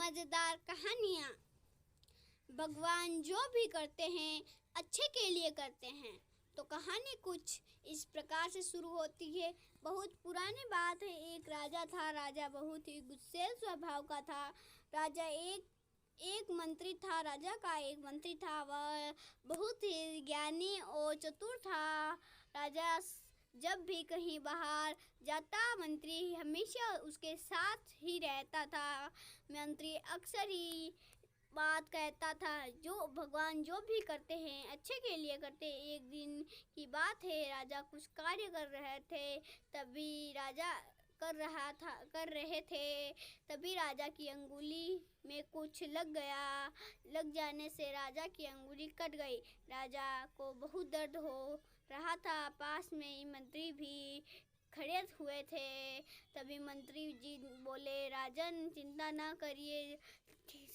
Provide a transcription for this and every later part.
मज़ेदार कहानियाँ। भगवान जो भी करते हैं अच्छे के लिए करते हैं। तो कहानी कुछ इस प्रकार से शुरू होती है। बहुत पुरानी बात है, एक राजा था। राजा बहुत ही गुस्सैल स्वभाव का था। राजा एक मंत्री था। राजा का एक मंत्री था, वह बहुत ही ज्ञानी और चतुर था। राजा जब भी कहीं बाहर जाता, मंत्री हमेशा उसके साथ ही रहता था। मंत्री अक्सर ही बात कहता था, जो भगवान जो भी करते हैं अच्छे के लिए करते हैं। एक दिन की बात है, राजा कुछ कार्य कर रहे थे, तभी तभी राजा की अंगुली में कुछ लग गया। लग जाने से राजा की अंगुली कट गई। राजा को बहुत दर्द हो रहा था। पास में ही मंत्री भी खड़े हुए थे। तभी मंत्री जी बोले, राजन चिंता ना करिए,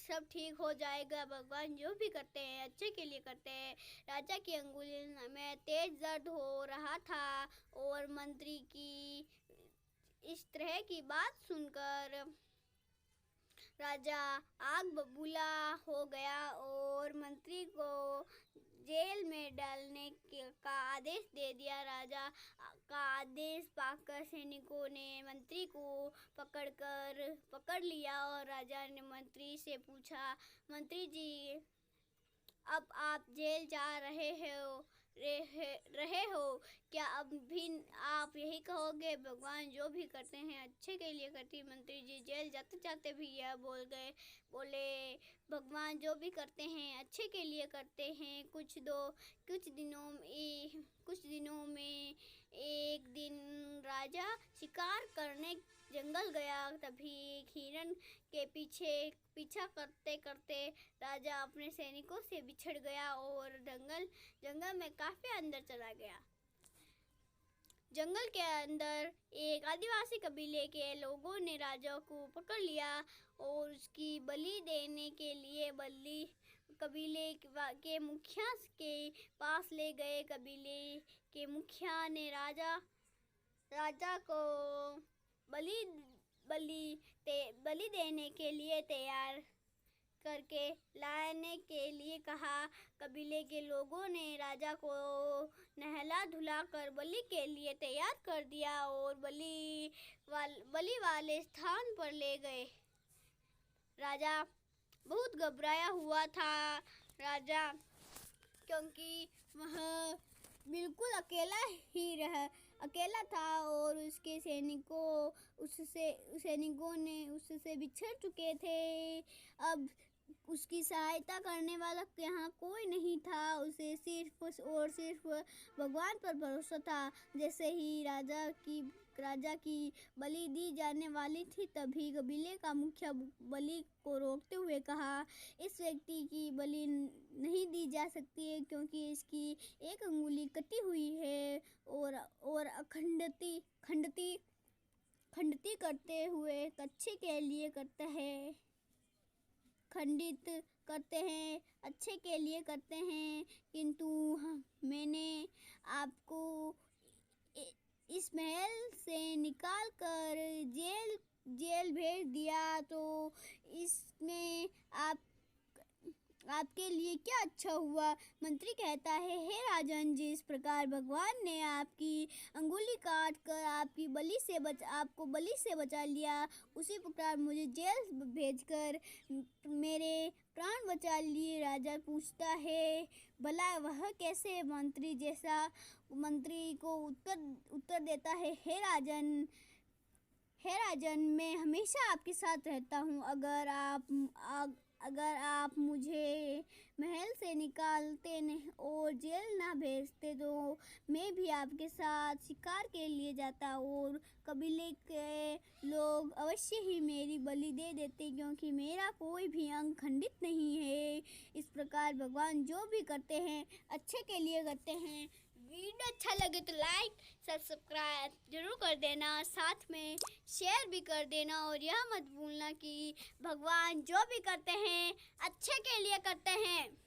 सब ठीक हो जाएगा। भगवान जो भी करते हैं अच्छे के लिए करते हैं। राजा की अंगुली में तेज दर्द हो रहा था और मंत्री की इस तरह की बात सुनकर राजा आग बबूला हो गया और मंत्री को जेल में डालने का आदेश दे दिया। राजा का आदेश पाकर सैनिकों ने मंत्री को पकड़ लिया और राजा ने मंत्री से पूछा, मंत्री जी, अब आप जेल जा रहे हो, क्या अब भी आप यही कहोगे, भगवान जो भी करते हैं अच्छे के लिए करते हैं? मंत्री जी जेल जाते जाते भी यह बोले, भगवान जो भी करते हैं अच्छे के लिए करते हैं। कुछ दिनों में एक दिन राजा शिकार करने जंगल गया। तभी एक हिरण के पीछा करते करते राजा अपने सैनिकों से बिछड़ गया और जंगल में काफी अंदर चला गया। जंगल के अंदर एक आदिवासी कबीले के लोगों ने राजा को पकड़ लिया और उसकी बलि देने के लिए कबीले के मुखिया के पास ले गए। कबीले के मुखिया ने राजा को बलि देने के लिए तैयार करके लाने के लिए कहा। कबीले के लोगों ने राजा को नहला धुला कर बलि के लिए तैयार कर दिया और बलि वाले स्थान पर ले गए। राजा बहुत घबराया हुआ था। राजा क्योंकि वह बिल्कुल अकेला था और उसके सैनिकों ने उससे बिछड़ चुके थे। अब उसकी सहायता करने वाला यहाँ कोई नहीं था। उसे सिर्फ और सिर्फ भगवान पर भरोसा था। जैसे ही राजा की बलि दी जाने वाली थी, तभी कबीले का मुखिया बलि को रोकते हुए कहा, इस व्यक्ति की बलि नहीं दी जा सकती है, क्योंकि इसकी एक अंगुली कटी हुई है और खंडित करते हुए अच्छे के लिए करता है। खंडित करते हैं अच्छे के लिए करते हैं, किंतु मैंने आपको इस महल से निकाल कर जेल भेज दिया, तो इसमें आपके लिए क्या अच्छा हुआ? मंत्री कहता है, हे राजन, जिस प्रकार भगवान ने आपकी अंगुली काट कर आपको बलि से बचा लिया, उसी प्रकार मुझे जेल भेजकर मेरे प्राण बचा लिए। राजा पूछता है, भला वह कैसे? मंत्री को उत्तर देता है, हे राजन, मैं हमेशा आपके साथ रहता हूँ। अगर आप मुझे महल से निकालते नहीं और जेल ना भेजते, तो मैं भी आपके साथ शिकार के लिए जाता और कबीले के लोग अवश्य ही मेरी बलि दे देते, क्योंकि मेरा कोई भी अंग खंडित नहीं है। इस प्रकार भगवान जो भी करते हैं अच्छे के लिए करते हैं। वीडियो अच्छा लगे तो लाइक सब्सक्राइब जरूर कर देना, साथ में शेयर भी कर देना और यह मत भूलना कि भगवान जो भी करते हैं अच्छे के लिए करते हैं।